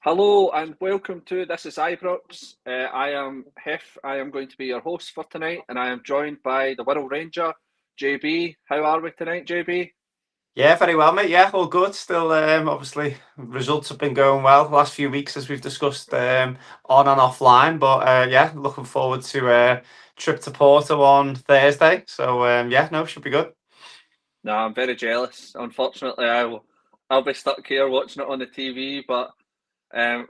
Hello and welcome to This Is Ibrox. I am Hef. I am going to be your host for tonight, and I am joined by the Wirral Ranger, JB. How are we tonight, JB? Yeah, very well, mate. Yeah, all good. Still, obviously, results have been going well the last few weeks, as we've discussed, on and offline. But yeah, looking forward to a trip to Porto on Thursday. So yeah, no, should be good. No, I'm very jealous. Unfortunately, I'll be stuck here watching it on the TV, but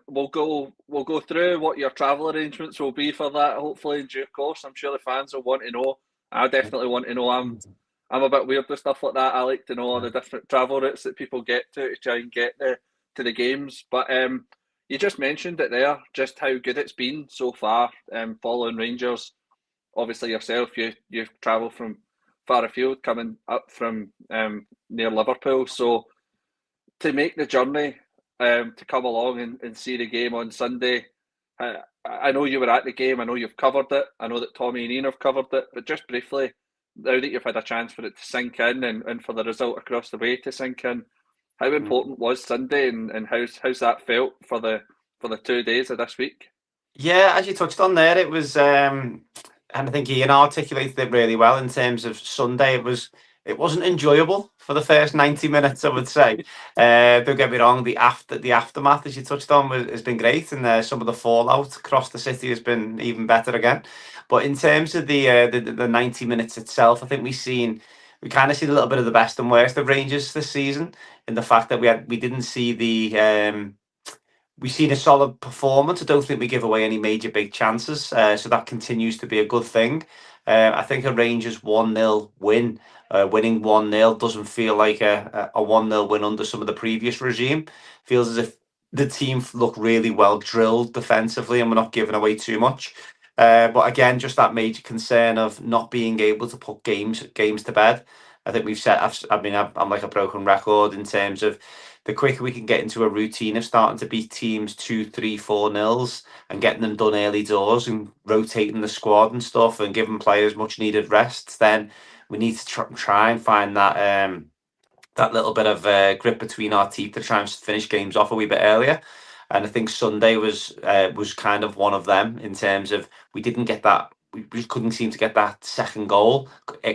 we'll go through what your travel arrangements will be for that. Hopefully, in due course. I'm sure the fans will want to know. I definitely want to know. I'm a bit weird with stuff like that. I like to know all the different travel routes that people get to try and get to the games. But you just mentioned it there, just how good it's been so far. Following Rangers, obviously yourself, you've travelled from far afield, coming up from near Liverpool. So to make the journey, to come along and see the game on Sunday. I know you were at the game. I know you've covered it. I know that Tommy and Ian have covered it. But just briefly, now that you've had a chance for it to sink in and for the result across the way to sink in, how important was Sunday and how's that felt for the 2 days of this week? Yeah, as you touched on there, it was, and I think Ian articulated it really well in terms of Sunday. It wasn't enjoyable for the first 90 minutes, I would say. Don't get me wrong, the aftermath, as you touched on, has been great, and some of the fallout across the city has been even better again. But in terms of the 90 minutes itself, I think we kind of seen a little bit of the best and worst of Rangers this season, in the fact that we didn't see we've seen a solid performance. I don't think we give away any major big chances, so that continues to be a good thing. I think a Rangers 1-0 win, winning 1-0 doesn't feel like a 1-0 win under some of the previous regime. Feels as if the team look really well drilled defensively and we're not giving away too much. But again, just that major concern of not being able to put games to bed. I think we've said, I'm like a broken record in terms of the quicker we can get into a routine of starting to beat teams 2, 3, 4 nils and getting them done early doors and rotating the squad and stuff and giving players much needed rests, then we need to try and find that little bit of grip between our teeth to try and finish games off a wee bit earlier. And I think Sunday was kind of one of them, in terms of we didn't get that. We just couldn't seem to get that second goal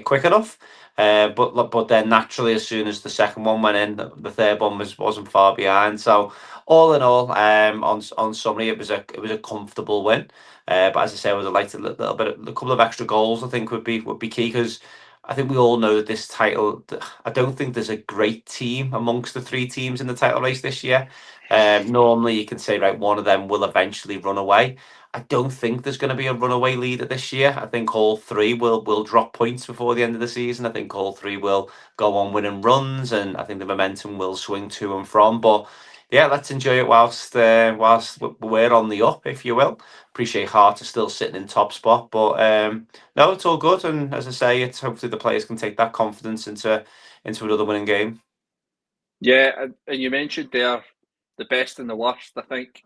quick enough. But then naturally, as soon as the second one went in, the third one wasn't far behind. So all in all, on summary, it was a comfortable win. But as I say, I would have liked a couple of extra goals. I think would be key, because I think we all know that this title. I don't think there's a great team amongst the three teams in the title race this year. Normally, you can say, right, one of them will eventually run away. I don't think there's going to be a runaway leader this year. I think all three will drop points before the end of the season. I think all three will go on winning runs, and I think the momentum will swing to and from. But yeah, let's enjoy it whilst we're on the up, if you will. Appreciate Hart is still sitting in top spot, but no, it's all good. And as I say, it's hopefully the players can take that confidence into another winning game. Yeah, and you mentioned there the best and the worst. I think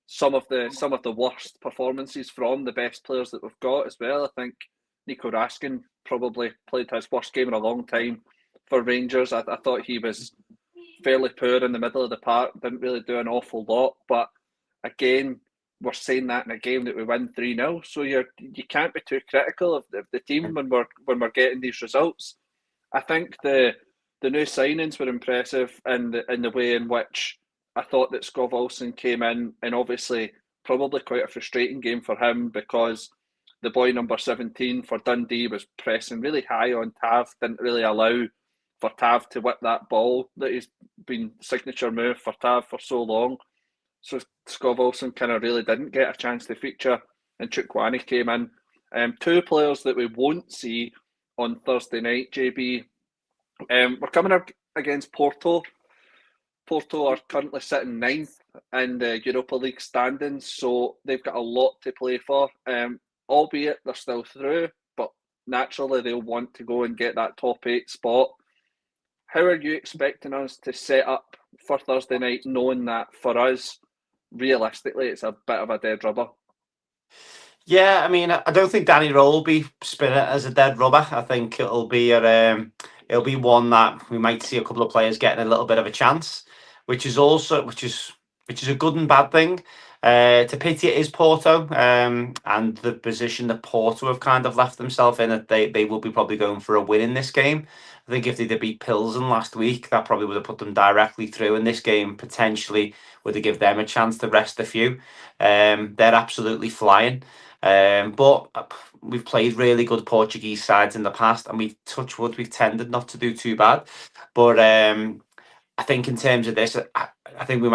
some of the worst performances from the best players that we've got as well. I think Nico Raskin probably played his worst game in a long time for Rangers. I thought he was fairly poor in the middle of the park, didn't really do an awful lot. But again, we're saying that in a game that we win 3-0. So you can't be too critical of the team when we're getting these results. I think the new signings were impressive in the way in which I thought that Scott Olsen came in, and obviously probably quite a frustrating game for him because the boy number 17 for Dundee was pressing really high on Tav, didn't really allow for Tav to whip that ball that he's been signature move for Tav for so long. So Scott Olsen kind of really didn't get a chance to feature, and Chukwani came in. Two players that we won't see on Thursday night, JB. We're coming up against Porto. Porto are currently sitting ninth in the Europa League standings, so they've got a lot to play for. Albeit they're still through, but naturally they'll want to go and get that top eight spot. How are you expecting us to set up for Thursday night, knowing that for us, realistically, it's a bit of a dead rubber? Yeah, I mean, I don't think Danny Rowe will be spinning it as a dead rubber. I think it'll be one that we might see a couple of players getting a little bit of a chance, which is which is a good and bad thing. To pity it is Porto, and the position that Porto have kind of left themselves in, that they will be probably going for a win in this game. I think if they'd beat Pilsen last week, that probably would have put them directly through. In this game, potentially would have given them a chance to rest a few. They're absolutely flying. But we've played really good Portuguese sides in the past, and we've touch wood, we've tended not to do too bad. But I think in terms of this, I think we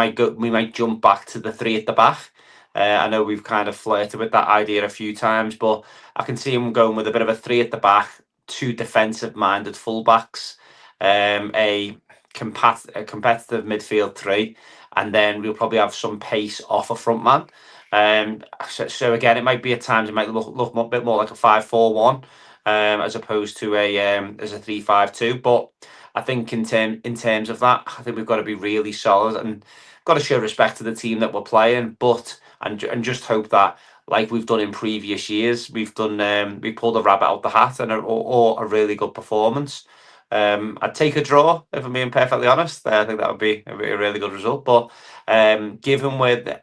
might jump back to the three at the back. I know we've kind of flirted with that idea a few times, but I can see him going with a bit of a three at the back, two defensive-minded fullbacks, a competitive midfield three, and then we'll probably have some pace off a front man. So again, it might be at times it might look a bit more like a 5-4-1, as opposed to as a 3-5-2, but. I think in terms of that, I think we've got to be really solid and got to show respect to the team that we're playing, but and just hope that, like we've done in previous years, we pulled a rabbit out the hat and or a really good performance. I'd take a draw if I'm being perfectly honest. I think that would be a really good result. But given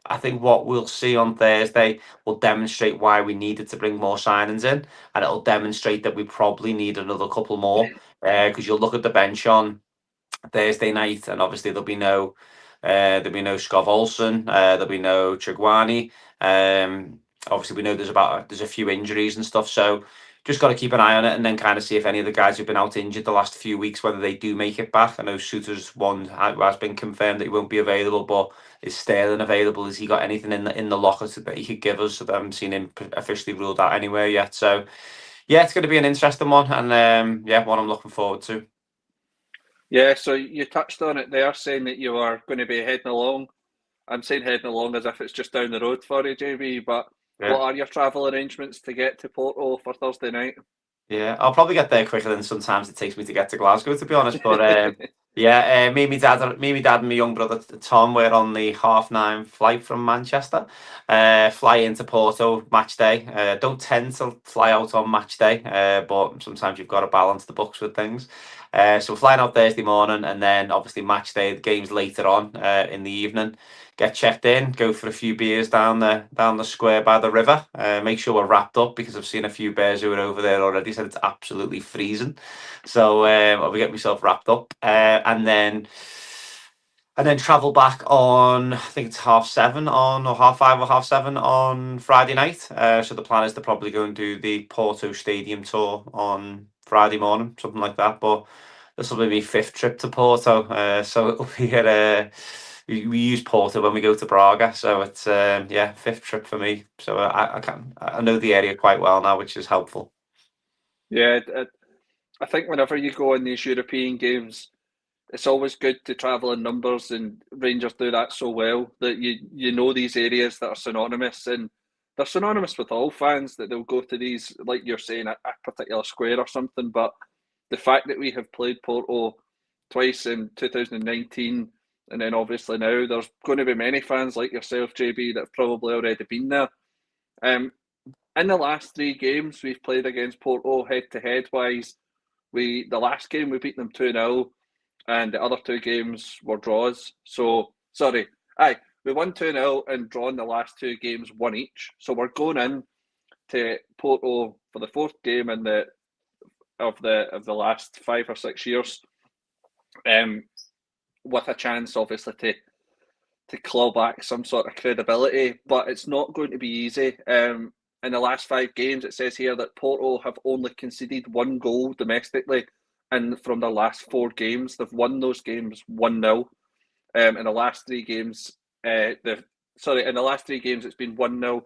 I think what we'll see on Thursday will demonstrate why we needed to bring more signings in, and it'll demonstrate that we probably need another couple more. Because you'll look at the bench on Thursday night, and obviously there'll be no Scott Olsen, there'll be no Chigwani. Obviously, we know there's a few injuries and stuff, so just got to keep an eye on it, and then kind of see if any of the guys who've been out injured the last few weeks, whether they do make it back. I know Suter's one has been confirmed that he won't be available, but is Sterling available? Has he got anything in the locker that he could give us? So I haven't seen him officially ruled out anywhere yet. So yeah, it's going to be an interesting one, and yeah, one I'm looking forward to. Yeah, so you touched on it there, saying that you are going to be heading along. I'm saying heading along as if it's just down the road for you, JB, but Yeah. what are your travel arrangements to get to Porto for Thursday night? Yeah, I'll probably get there quicker than sometimes it takes me to get to Glasgow, to be honest. But yeah, me, and my dad, and my young brother Tom were on the 9:30 flight from Manchester. Fly into Porto match day. Don't tend to fly out on match day, but sometimes you've got to balance the books with things. So flying out Thursday morning, and then obviously match day. The game's later on in the evening. Get checked in, go for a few beers down the square by the river. Make sure we're wrapped up because I've seen a few bears who are over there already said it's absolutely freezing. So I'll be getting myself wrapped up, and then travel back on, I think it's 7:30 on, or 5:30 or 7:30 on Friday night. So the plan is to probably go and do the Porto Stadium tour on Friday morning, something like that. But this will be my fifth trip to Porto, so it'll be we use Porto when we go to Braga, so it's yeah, fifth trip for me. So I know the area quite well now, which is helpful. Yeah, I think whenever you go on these European games, it's always good to travel in numbers, and Rangers do that so well that you know these areas that are synonymous, and they're synonymous with all fans, that they'll go to these, like you're saying, a particular square or something. But the fact that we have played Porto twice in 2019, and then obviously now, there's going to be many fans like yourself, JB, that have probably already been there. In the last three games we've played against Porto head to head wise, the last game we beat them 2-0, and the other two games were draws. So sorry, we won 2-0 and drawn the last two games one each. So we're going in to Porto for the fourth game in the last 5 or 6 years, with a chance obviously to claw back some sort of credibility, but it's not going to be easy. In the last 5 games, it says here that Porto have only conceded one goal domestically, and from their last 4 games, they've won those games 1-0. In the last 3 games, in the last 3 games, it's been 1-0,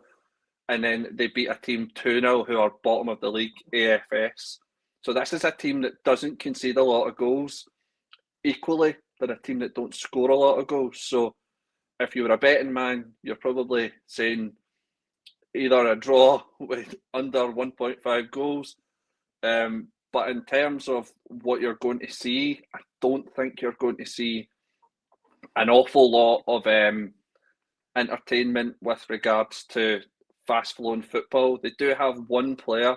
and then they beat a team 2-0 who are bottom of the league, AFS. So this is a team that doesn't concede a lot of goals. Equally, they're a team that don't score a lot of goals. So if you were a betting man, you're probably saying either a draw with under 1.5 goals. But in terms of what you're going to see, I don't think you're going to see an awful lot of entertainment with regards to fast-flowing football. They do have one player,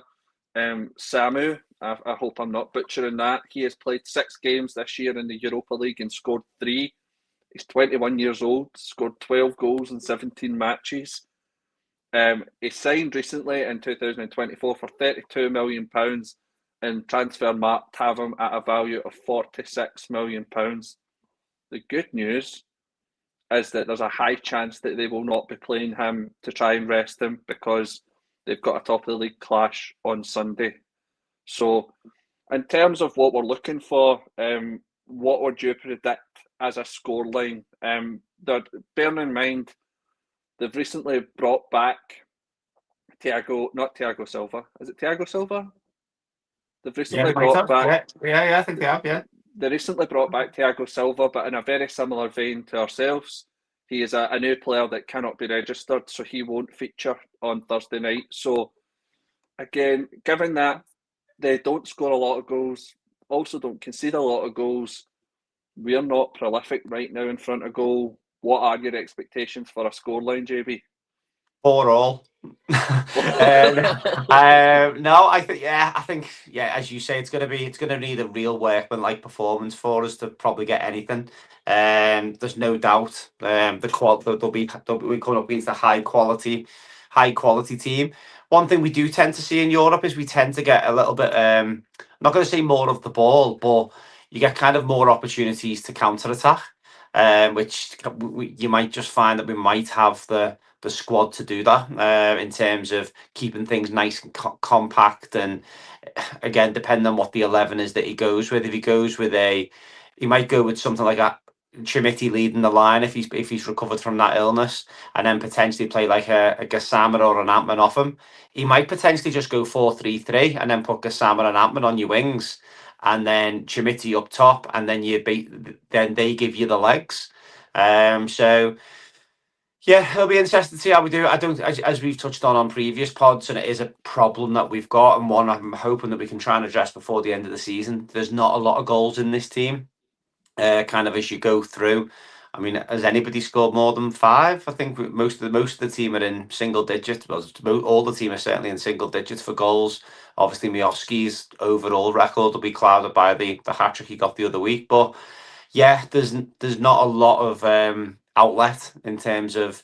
Samu. I hope I'm not butchering that. He has played 6 games this year in the Europa League and scored 3. He's 21 years old, scored 12 goals in 17 matches. He signed recently in 2024 for £32 million, and Transfermarkt have him at a value of £46 million. The good news is that there's a high chance that they will not be playing him to try and rest him, because they've got a top of the league clash on Sunday. So, in terms of what we're looking for, what would you predict as a scoreline? Bearing in mind, they've recently brought back not Thiago Silva. Is it Thiago Silva? They've recently brought back. Yeah, I think they have. Yeah, they recently brought back Thiago Silva, but in a very similar vein to ourselves. He is a new player that cannot be registered, so he won't feature on Thursday night. So, again, given that they don't score a lot of goals, also don't concede a lot of goals, we're not prolific right now in front of goal. What are your expectations for a scoreline, JB? 4-4. No, I think as you say, it's gonna need a real workman-like performance for us to probably get anything. There's no doubt. We're coming up against a high quality team. One thing we do tend to see in Europe is we tend to get a little bit. I'm not going to say more of the ball, but you get kind of more opportunities to counter attack, which you might just find that we might have the squad to do that, in terms of keeping things nice and compact. And again, depending on what the 11 is that he goes with, if he goes with he might go with something like a Chimiti leading the line if he's recovered from that illness, and then potentially play like a Gassama or an Antman off him. He might potentially just go 4-3-3 and then put Gassama and Antman on your wings, and then Chimiti up top, and then then they give you the legs. So yeah, it'll be interesting to see how we do. I don't, as we've touched on previous pods, and it is a problem that we've got, and one I'm hoping that we can try and address before the end of the season. There's not a lot of goals in this team. Kind of as you go through. I mean, has anybody scored more than 5? I think most of the team are in single digits. Well, all the team are certainly in single digits for goals. Obviously, Miovski's overall record will be clouded by the hat trick he got the other week, but yeah, there's not a lot of outlet in terms of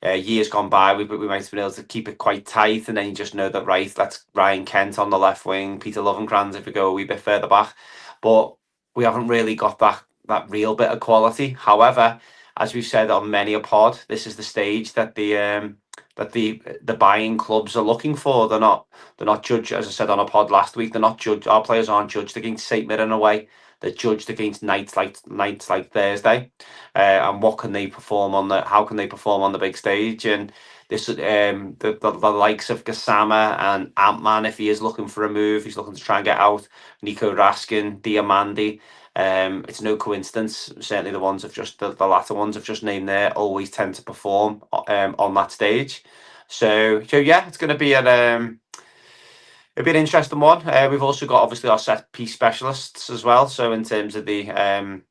years gone by. We might have been able to keep it quite tight, and then you just know that, right, that's Ryan Kent on the left wing, Peter Lovenkrands if we go a wee bit further back, but we haven't really got that real bit of quality. However, as we've said on many a pod, this is the stage that the buying clubs are looking for. They're not judged, as I said on a pod last week. They're not judged. Our players aren't judged against St Mirren away. They're judged against nights like Thursday, and what can they perform on how can they perform on the big stage. And this the likes of Gassama and Antman, if he is looking for a move, he's looking to try and get out. Nico Raskin, Diamandi. It's no coincidence. Certainly, the ones the latter ones I've just named there always tend to perform on that stage. So yeah, it's going to be a bit interesting one. We've also got obviously our set piece specialists as well. So in terms of the I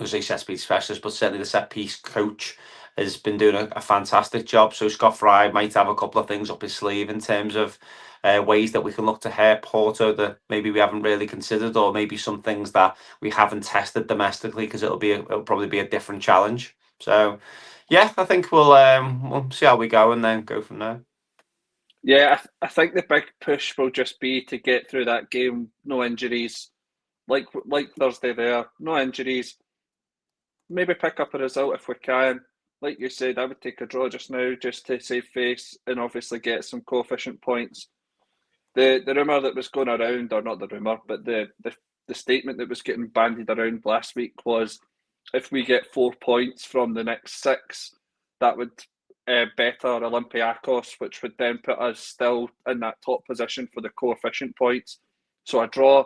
say set piece specialist, but certainly the set piece coach has been doing a fantastic job. So Scott Fry might have a couple of things up his sleeve in terms of ways that we can look to help Porto that maybe we haven't really considered, or maybe some things that we haven't tested domestically, because it'll probably be a different challenge. So yeah, I think we'll see how we go and then go from there. Yeah, I think the big push will just be to get through that game, no injuries, like Thursday there, no injuries. Maybe pick up a result if we can. Like you said, I would take a draw just now, just to save face and obviously get some coefficient points. The rumour that was going around, or not the rumour, but the statement that was getting bandied around last week was, if we get 4 points from the next 6, that would better Olympiacos, which would then put us still in that top position for the coefficient points. So a draw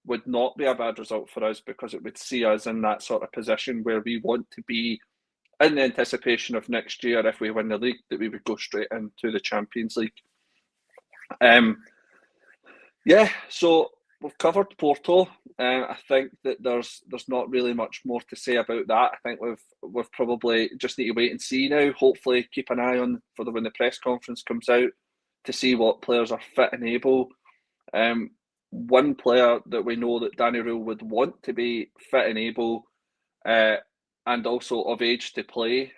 would not be a bad result for us, because it would see us in that sort of position where we want to be, in the anticipation of next year, if we win the league, that we would go straight into the Champions League. Yeah, so we've covered Porto. I think that there's not really much more to say about that. I think we've probably just need to wait and see now. Hopefully, keep an eye on for when the press conference comes out to see what players are fit and able. One player that we know that Danny Rule would want to be fit and able and also of age to play.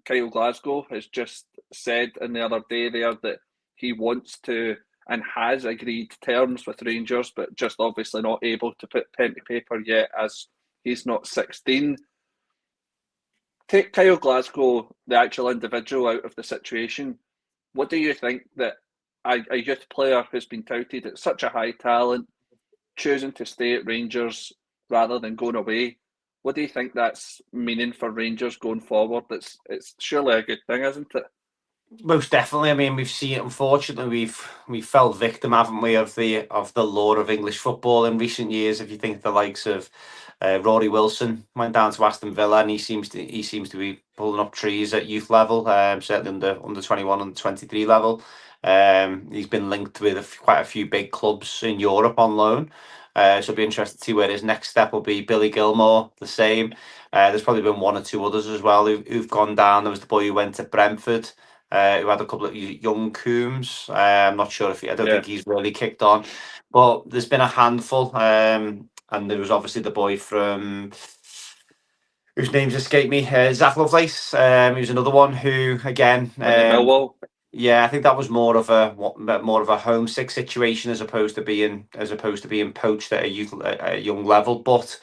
Kyle Glasgow has just said in the other day there that he wants to and has agreed terms with Rangers, but just obviously not able to put pen to paper yet as he's not 16. Take Kyle Glasgow, the actual individual, out of the situation. What do you think that a youth player who's been touted at such a high talent, choosing to stay at Rangers rather than going away, what do you think that's meaning for Rangers going forward? It's surely a good thing, isn't it? Most definitely. I mean, we've seen it. Unfortunately, we've fell victim, haven't we, of the lore of English football in recent years. If you think the likes of Rory Wilson went down to Aston Villa, and he seems to be pulling up trees at youth level, certainly under 21, under 23 level. He's been linked with quite a few big clubs in Europe on loan. So it'll be interesting to see where his next step will be. Billy Gilmore, the same. There's probably been one or two others as well who've gone down. There was the boy who went to Brentford, who had a couple of young Coombs. I'm not sure I don't think he's really kicked on, but there's been a handful. And there was obviously the boy from whose name's escaped me, Zach Lovelace. He was another one who, again, Millwall. yeah, I think that was more of a homesick situation as opposed to being poached at a young level. But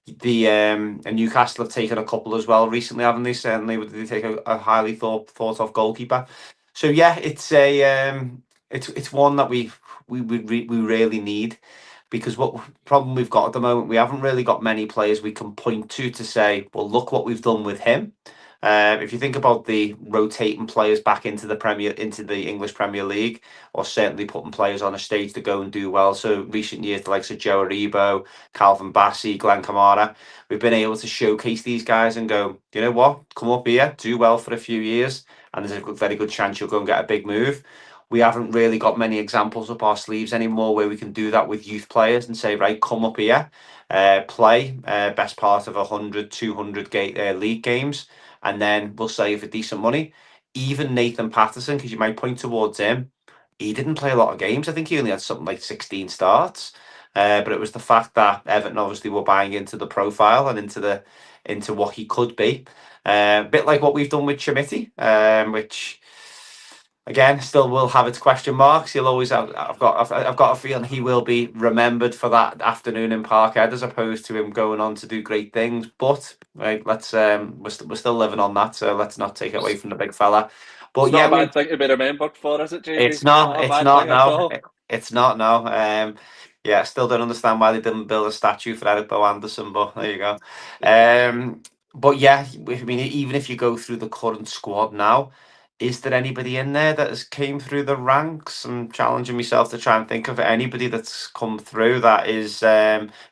the and Newcastle have taken a couple as well recently, haven't they? Certainly, they take a highly thought of goalkeeper. So yeah, it's one that we really need, because what problem we've got at the moment, we haven't really got many players we can point to say, well, look what we've done with him. If you think about the rotating players back into the English Premier League, or certainly putting players on a stage to go and do well. So recent years, the likes of Joe Aribo, Calvin Bassey, Glenn Kamara, we've been able to showcase these guys and go, you know what, come up here, do well for a few years, and there's a very good chance you'll go and get a big move. We haven't really got many examples up our sleeves anymore where we can do that with youth players and say, right, come up here, play best part of 100, 200 league games, and then we'll save for decent money. Even Nathan Patterson, because you might point towards him, he didn't play a lot of games. I think he only had something like 16 starts. But it was the fact that Everton obviously were buying into the profile and into what he could be. A bit like what we've done with Chimiti, which again still will have its question marks. He'll always have. I've got a feeling he will be remembered for that afternoon in Parkhead as opposed to him going on to do great things. But right, let's we're still living on that, so let's not take it away from the big fella. But It's not a bad thing to be remembered for, is it, JB? it's not. Not a It's bad not thing at no. all. It's not no. Yeah, I still don't understand why they didn't build a statue for Eric Bow Anderson, but there you go. But yeah, I mean, even if you go through the current squad now, is there anybody in there that has came through the ranks? I'm challenging myself to try and think of anybody that's come through. That is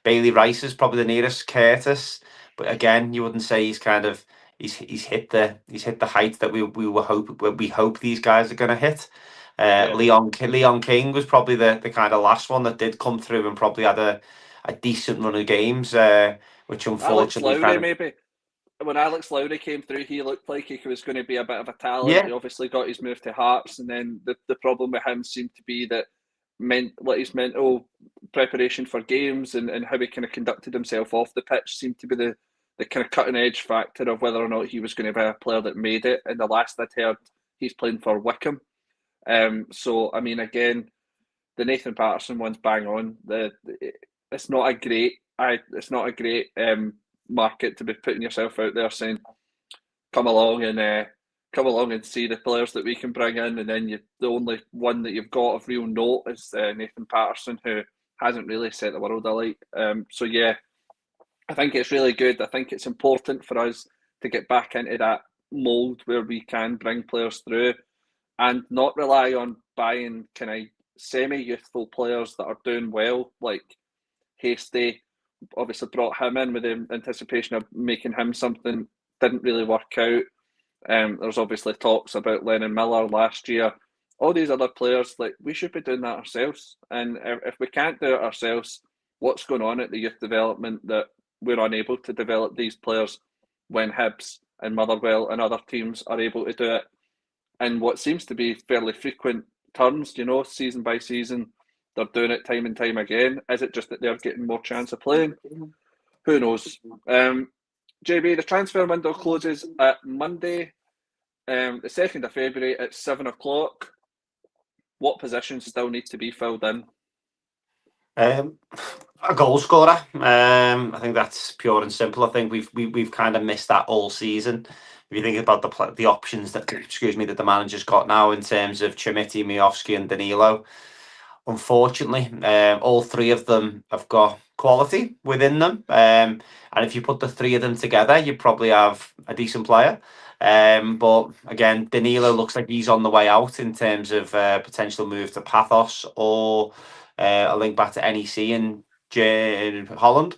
Bailey Rice is probably the nearest. Curtis, but again, you wouldn't say he's kind of he's hit the height that we hope these guys are going to hit. Leon King was probably the kind of last one that did come through and probably had a decent run of games, which Alex unfortunately Lowry, maybe. When Alex Lowry came through, he looked like he was going to be a bit of a talent. Yeah. He obviously got his move to Hearts, and then the problem with him seemed to be that his mental preparation for games and how he kind of conducted himself off the pitch seemed to be the kind of cutting edge factor of whether or not he was going to be a player that made it. And the last I'd heard, he's playing for Wickham. So I mean, again, the Nathan Patterson one's bang on. It's not a great market to be putting yourself out there saying, come along and see the players that we can bring in, and then the only one that you've got of real note is Nathan Patterson, who hasn't really set the world alight. So yeah, I think it's really good. I think it's important for us to get back into that mould where we can bring players through and not rely on buying kind of semi-youthful players that are doing well, like Hasty. Obviously brought him in with the anticipation of making him something, didn't really work out. There's obviously talks about Lennon Miller last year. All these other players, like, we should be doing that ourselves. And if we can't do it ourselves, what's going on at the youth development that we're unable to develop these players when Hibs and Motherwell and other teams are able to do it in what seems to be fairly frequent turns, season by season. They're doing it time and time again. Is it just that they're getting more chance of playing? Who knows? JB, the transfer window closes at Monday, the 2nd of February at 7 o'clock. What positions still need to be filled in? A goal scorer. I think that's pure and simple. I think we've kind of missed that all season. If you think about the options that that the manager's got now in terms of Chimiti, Miovski, and Danilo, unfortunately, all three of them have got quality within them. And if you put the three of them together, you probably have a decent player. But again, Danilo looks like he's on the way out in terms of potential move to Pathos or a link back to NEC in Holland.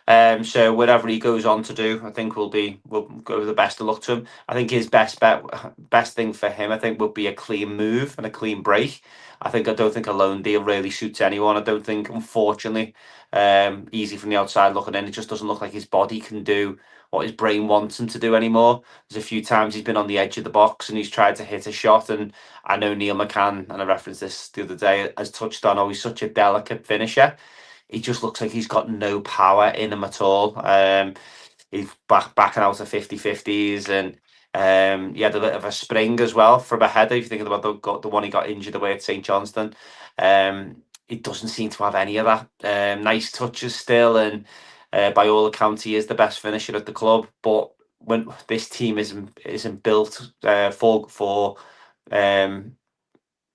So whatever he goes on to do, I think we'll go with the best of luck to him. I think his best thing for him, I think, would be a clean move and a clean break. I don't think a loan deal really suits anyone. I don't think, unfortunately, easy from the outside looking in, it just doesn't look like his body can do what his brain wants him to do anymore. There's a few times he's been on the edge of the box and he's tried to hit a shot, and I know Neil McCann, and I referenced this the other day, has touched on, he's such a delicate finisher. He just looks like he's got no power in him at all. He's backing out of 50-50s, and he had a bit of a spring as well from a header. If you think about the one he got injured away at St Johnston, he doesn't seem to have any of that. Nice touches still, and by all accounts, he is the best finisher at the club. But when this team isn't built for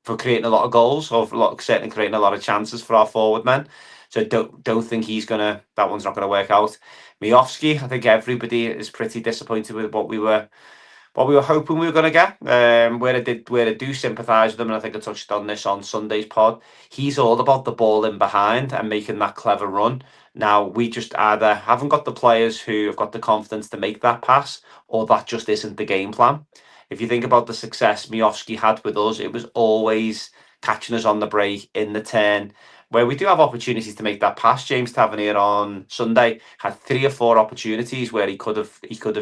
creating a lot of goals, or certainly creating a lot of chances for our forward men. So don't think that one's not gonna work out. Miovski, I think everybody is pretty disappointed with what we were hoping we were going to get. Where I do sympathise with him, and I think I touched on this on Sunday's pod. He's all about the ball in behind and making that clever run. Now we just either haven't got the players who have got the confidence to make that pass, or that just isn't the game plan. If you think about the success Miovski had with us, it was always catching us on the break in the turn, where we do have opportunities to make that pass. James Tavernier on Sunday had 3 or 4 opportunities where he could have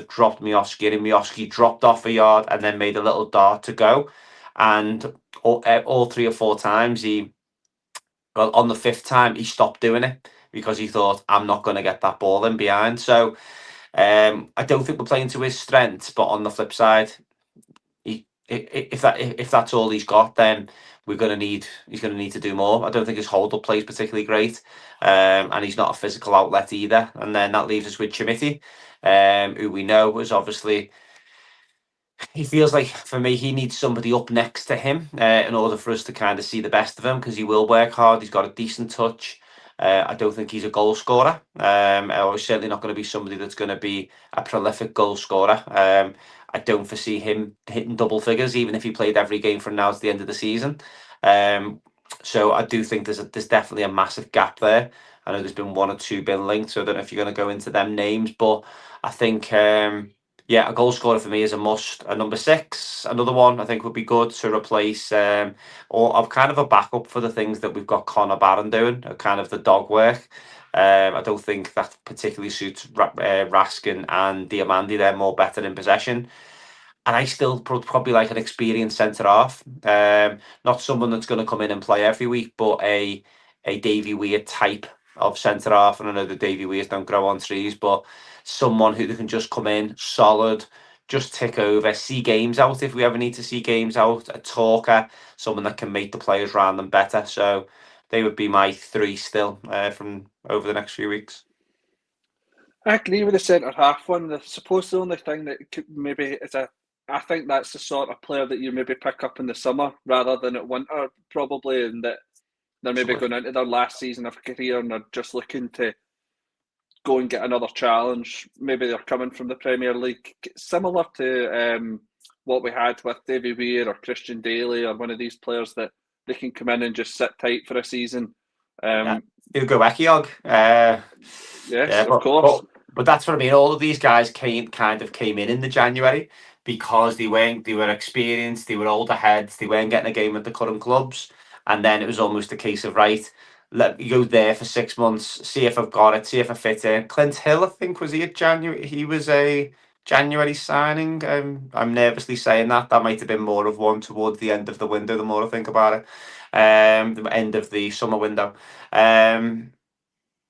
dropped Miovski, and Miovski dropped off a yard and then made a little dart to go. And all 3 or 4 times on the 5th time he stopped doing it because he thought, I'm not going to get that ball in behind. So I don't think we're playing to his strengths, but on the flip side, if that's all he's got, then he's going to need to do more. I don't think his hold up play is particularly great, and he's not a physical outlet either. And then that leaves us with Chimiti, who we know is obviously. He feels like, for me, he needs somebody up next to him in order for us to kind of see the best of him, because he will work hard. He's got a decent touch. I don't think he's a goal scorer. Or certainly not going to be somebody that's going to be a prolific goal scorer. I don't foresee him hitting double figures, even if he played every game from now to the end of the season. So I do think there's definitely a massive gap there. I know there's been 1 or 2 been linked, so I don't know if you're going to go into them names, but I think a goal scorer for me is a must. A number 6, another one I think would be good to replace, or of kind of a backup for the things that we've got Connor Barron doing, kind of the dog work. I don't think that particularly suits Raskin and Diamandi. They're more better in possession. And I still probably like an experienced centre half. Not someone that's going to come in and play every week, but a Davy Weir type of centre half. And I know the Davy Weirs don't grow on trees, but someone who can just come in solid, just tick over, see games out if we ever need to see games out, a talker, someone that can make the players around them better. So they would be my 3 still from over the next few weeks. I agree with the centre half one. I suppose the only thing that could maybe is I think that's the sort of player that you maybe pick up in the summer rather than at winter, probably, and that they're maybe going into their last season of career and they're just looking to go and get another challenge. Maybe they're coming from the Premier League, similar to what we had with Davy Weir or Christian Daly or one of these players that they can come in and just sit tight for a season. Hugo Ekiog. Yes, of course. But that's what I mean. All of these guys came in the January because they were experienced, they were older heads, they weren't getting a game at the current clubs, and then it was almost a case of, right, let me go there for 6 months, see if I've got it, see if I fit in. Clint Hill, I think, was he at January? He was a January signing. I'm nervously saying that. That might have been more of one towards the end of the window, the more I think about it. The end of the summer window.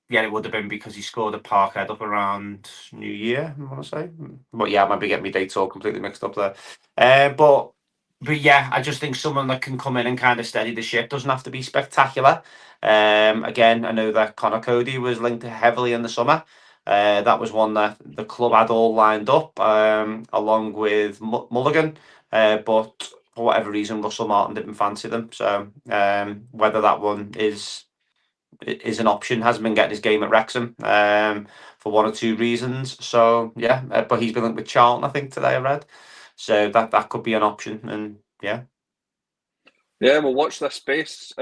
yeah, it would have been because he scored at Parkhead up around New Year, I want to say. But yeah, I might be getting my dates all completely mixed up there. But yeah, I just think someone that can come in and kind of steady the ship doesn't have to be spectacular. Again, I know that Connor Cody was linked heavily in the summer. That was one that the club had all lined up, along with Mulligan. But for whatever reason, Russell Martin didn't fancy them. So whether that one is an option, hasn't been getting his game at Wrexham for one or two reasons. So yeah, but he's been linked with Charlton, I think today I read. So that could be an option, and yeah. Yeah, we'll watch this space.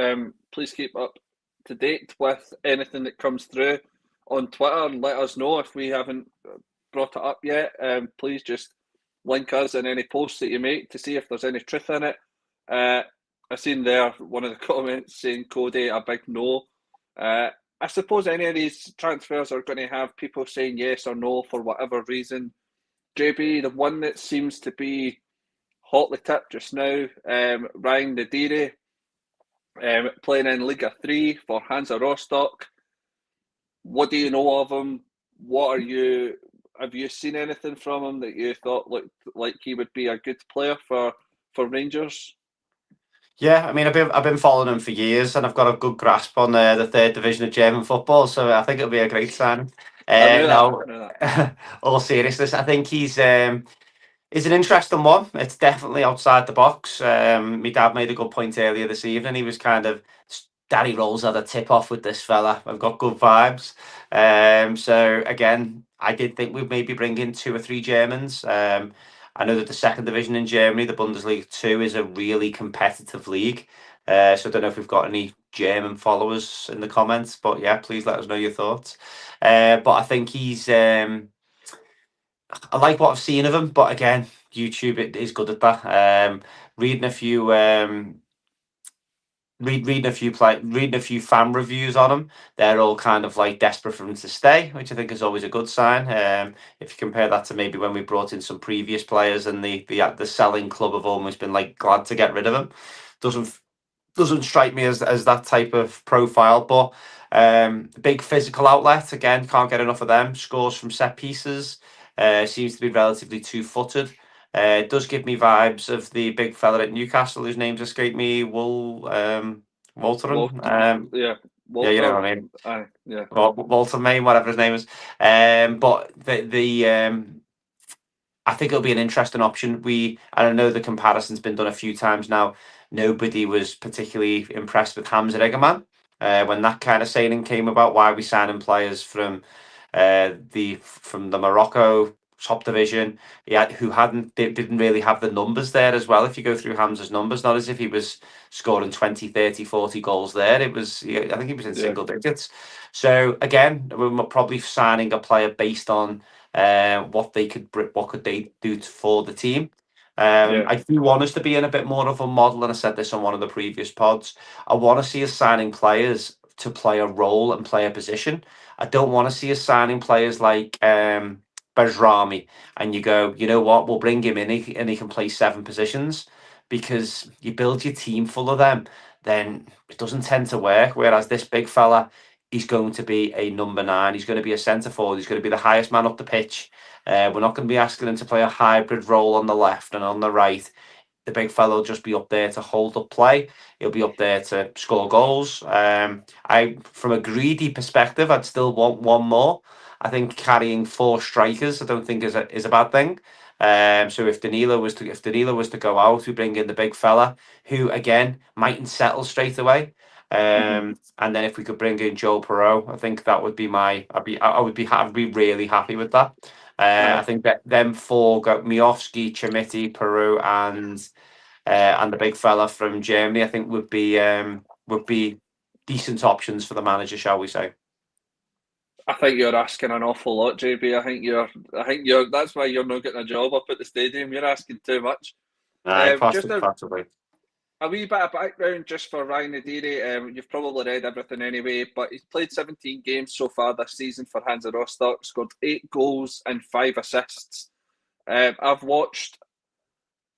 Please keep up to date with anything that comes through on Twitter and let us know if we haven't brought it up yet. Please just link us in any posts that you make to see if there's any truth in it. I've seen there one of the comments saying Cody a big no. I suppose any of these transfers are going to have people saying yes or no for whatever reason. JB, the one that seems to be hotly tipped just now, Ryan Nadiri, playing in Liga 3 for Hansa Rostock. What do you know of him? Have you seen anything from him that you thought looked like he would be a good player for Rangers? Yeah, I mean, I've been following him for years, and I've got a good grasp on the third division of German football. So I think it'll be a great signing. I knew that. No, all seriousness, I think he's an interesting one. It's definitely outside the box. My dad made a good point earlier this evening. He was kind of, Daddy Rolls had a tip off with this fella. I've got good vibes. So again, I did think we'd maybe bring in two or three Germans. I know that the second division in Germany, the Bundesliga 2, is a really competitive league. So I don't know if we've got any German followers in the comments, but yeah, please let us know your thoughts. But I think he's, I like what I've seen of him, but again, YouTube it is good at that. Reading a few reading a few fan reviews on him. They're all kind of like desperate for him to stay, which I think is always a good sign. If you compare that to maybe when we brought in some previous players and the selling club have almost been like glad to get rid of him. Doesn't strike me as that type of profile, but big physical outlet again. Can't get enough of them. Scores from set pieces. Seems to be relatively two-footed. It does give me vibes of the big fella at Newcastle whose names escape me. Walteren. Yeah, Yeah, you know Walter. what I mean. Yeah. Walter Main, whatever his name is. But I think it'll be an interesting option. I know the comparison's been done a few times now. Nobody was particularly impressed with Hamza Egerman when that kind of saying came about. Why are we signing players from the Morocco top division? Yeah, who didn't really have the numbers there as well. If you go through Hamza's numbers, not as if he was scoring 20, 30, 40 goals there. It was, I think he was in single digits. So again, we're probably signing a player based on what could they do for the team. I do want us to be in a bit more of a model, and I said this on one of the previous pods. I want to see us signing players to play a role and play a position. I don't want to see us signing players like Bajrami, and you go, you know what, we'll bring him in and he can play 7 positions, because you build your team full of them, then it doesn't tend to work. Whereas this big fella, he's going to be a number 9. He's going to be a centre forward. He's going to be the highest man up the pitch. We're not going to be asking him to play a hybrid role on the left and on the right. The big fella will just be up there to hold up play. He'll be up there to score goals. From a greedy perspective, I'd still want one more. I think carrying 4 strikers, I don't think is a bad thing. So if Danilo was to go out, we bring in the big fella, who again mightn't settle straight away. And then if we could bring in Joe Perot, I think that would be I'd be really happy with that. I think that them 4 got Miofsky, Chimiti, Peru, and the big fella from Germany. I think would be decent options for the manager, shall we say? I think you're asking an awful lot, JB. I think you're. That's why you're not getting a job up at the stadium. You're asking too much. Possibly. A wee bit of background just for Ryan Nadiri. You've probably read everything anyway, but he's played 17 games so far this season for Hansa Rostock, scored 8 goals and 5 assists. I've watched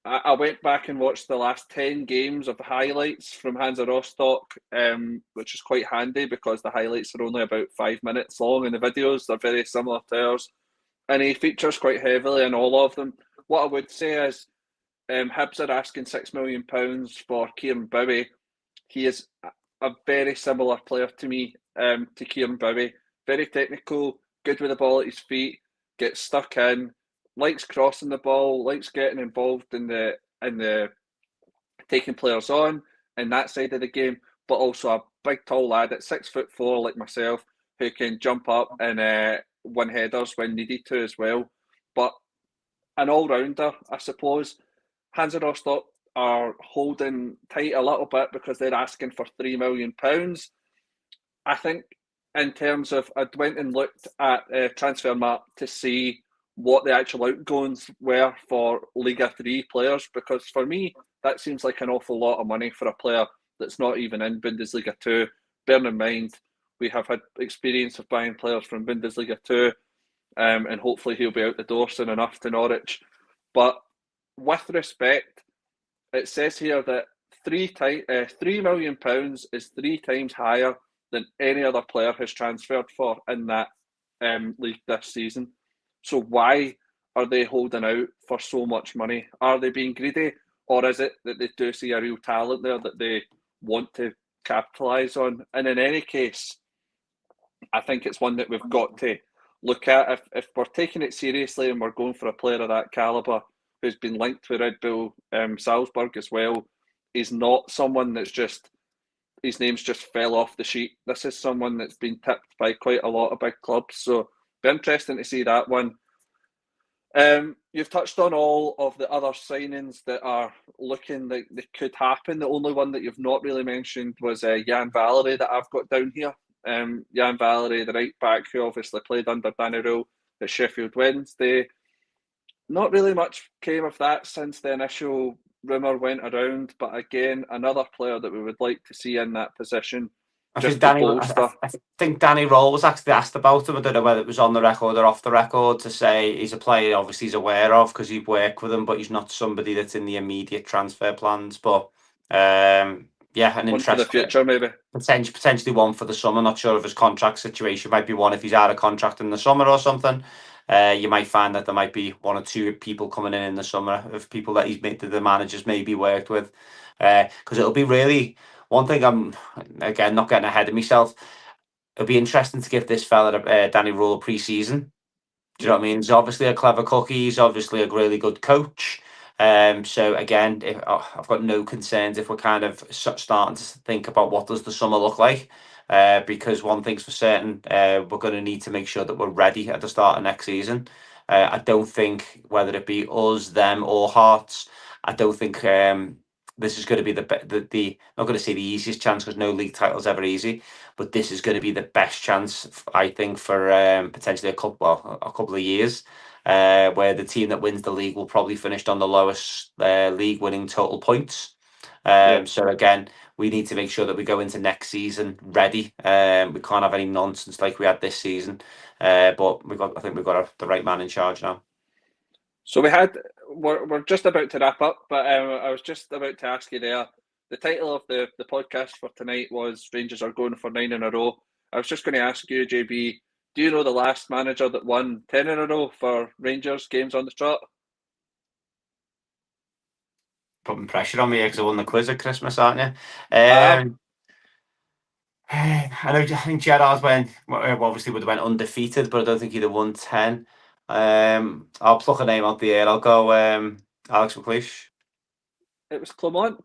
I went back and watched the last 10 games of the highlights from Hansa Rostock, which is quite handy because the highlights are only about 5 minutes long and the videos are very similar to ours. And he features quite heavily in all of them. What I would say is Hibs are asking £6 million for Kieran Bowie. He is a very similar player to me, to Kieran Bowie. Very technical, good with the ball at his feet, gets stuck in, likes crossing the ball, likes getting involved in the taking players on in that side of the game, but also a big tall lad at 6'4" like myself who can jump up and win headers when needed to as well. But an all-rounder, I suppose. Hansa Rostock are holding tight a little bit because they're asking for £3 million. I think in terms of, I went and looked at Transfermarkt to see what the actual outgoings were for Liga 3 players, because for me, that seems like an awful lot of money for a player that's not even in Bundesliga 2. Bearing in mind, we have had experience of buying players from Bundesliga 2, and hopefully he'll be out the door soon enough to Norwich. But with respect, it says here that £3 million is 3 times higher than any other player has transferred for in that league this season. So why are they holding out for so much money? Are they being greedy, or is it that they do see a real talent there that they want to capitalise on? And in any case, I think it's one that we've got to look at. If we're taking it seriously and we're going for a player of that calibre who's been linked with Red Bull Salzburg as well, he's not someone that's just, his name's just fell off the sheet. This is someone that's been tipped by quite a lot of big clubs. So be interesting to see that one. You've touched on all of the other signings that are looking like they could happen. The only one that you've not really mentioned was Jan Valery that I've got down here. Jan Valery, the right back, who obviously played under Danny Rule at Sheffield Wednesday. Not really much came of that since the initial rumour went around, but again, another player that we would like to see in that position. I think Danny Roll was actually asked about him. I don't know whether it was on the record or off the record, to say he's a player obviously he's aware of because he'd worked with him, but he's not somebody that's in the immediate transfer plans. But yeah, an one for the future, maybe. Potentially one for the summer. Not sure of his contract situation. Might be one if he's out of contract in the summer or something. You might find that there might be 1 or 2 people coming in the summer of people that he's made, that the managers maybe worked with, because it'll be really. One thing, I'm again not getting ahead of myself, it'll be interesting to give this fella Danny Rule a pre-season. Do you know what I mean? He's obviously a clever cookie. He's obviously a really good coach. So again, I've got no concerns if we're kind of starting to think about what does the summer look like. Because one thing's for certain, we're going to need to make sure that we're ready at the start of next season. I don't think, whether it be us, them, or Hearts, I don't think this is going to be the not going to say the easiest chance, because no league title is ever easy, but this is going to be the best chance, I think, for potentially a couple of years, where the team that wins the league will probably finish on the lowest league winning total points. So again, we need to make sure that we go into next season ready. We can't have any nonsense like we had this season. But I think we've got the right man in charge now. So we're just about to wrap up, but I was just about to ask you there. The title of the podcast for tonight was Rangers are going for 9 in a row. I was just going to ask you, JB, do you know the last manager that won 10 in a row for Rangers games on the trot? Putting pressure on me because I won the quiz at Christmas, aren't you? I think Gerrard obviously would have went undefeated, but I don't think he'd have won 10. I'll pluck a name out the air. I'll go Alex McLeish. It was Clement.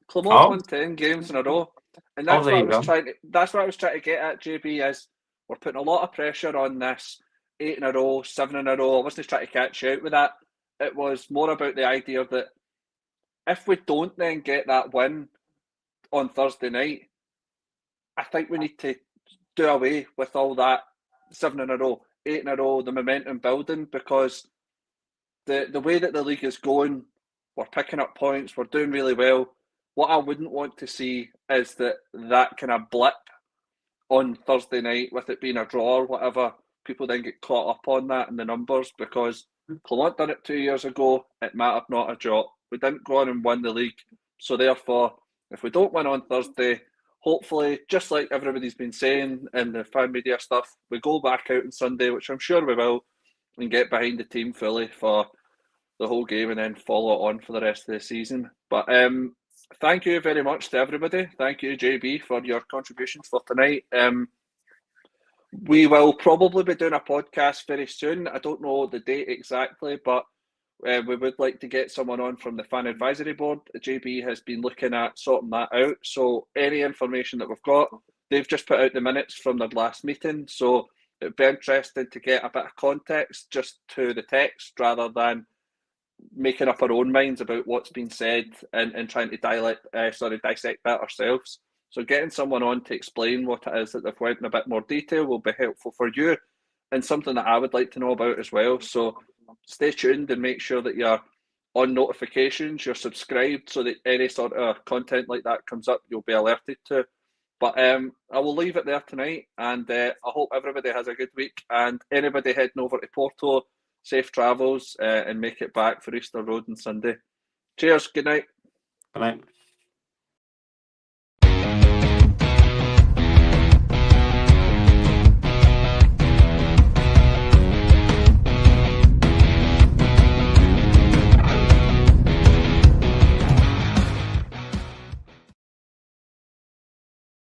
Clement won 10 games in a row, and that's what I was trying to. That's what I was trying to get at. JB, is we're putting a lot of pressure on this 8 in a row, 7 in a row. I wasn't trying to catch you out with that. It was more about the idea that if we don't then get that win on Thursday night, I think we need to do away with all that 7 in a row, 8 in a row, the momentum building, because the way that the league is going, we're picking up points, we're doing really well. What I wouldn't want to see is that kind of blip on Thursday night, with it being a draw or whatever, people then get caught up on that and the numbers, because Clement done it 2 years ago, it mattered not a jot. we didn't go on and win the league. So therefore, if we don't win on Thursday, hopefully, just like everybody's been saying in the fan media stuff, we go back out on Sunday, which I'm sure we will, and get behind the team fully for the whole game and then follow it on for the rest of the season. But thank you very much to everybody. Thank you, JB, for your contributions for tonight. We will probably be doing a podcast very soon. I don't know the date exactly, but we would like to get someone on from the fan advisory board. JB has been looking at sorting that out. So any information that we've got, they've just put out the minutes from their last meeting. So it'd be interesting to get a bit of context just to the text rather than making up our own minds about what's been said and trying to dissect that ourselves. So getting someone on to explain what it is that they've went in a bit more detail will be helpful for you and something that I would like to know about as well. So stay tuned and make sure that you're on notifications, you're subscribed so that any sort of content like that comes up, you'll be alerted to. But I will leave it there tonight, and I hope everybody has a good week. And anybody heading over to Porto, safe travels and make it back for Easter Road on Sunday. Cheers, good night. Good night.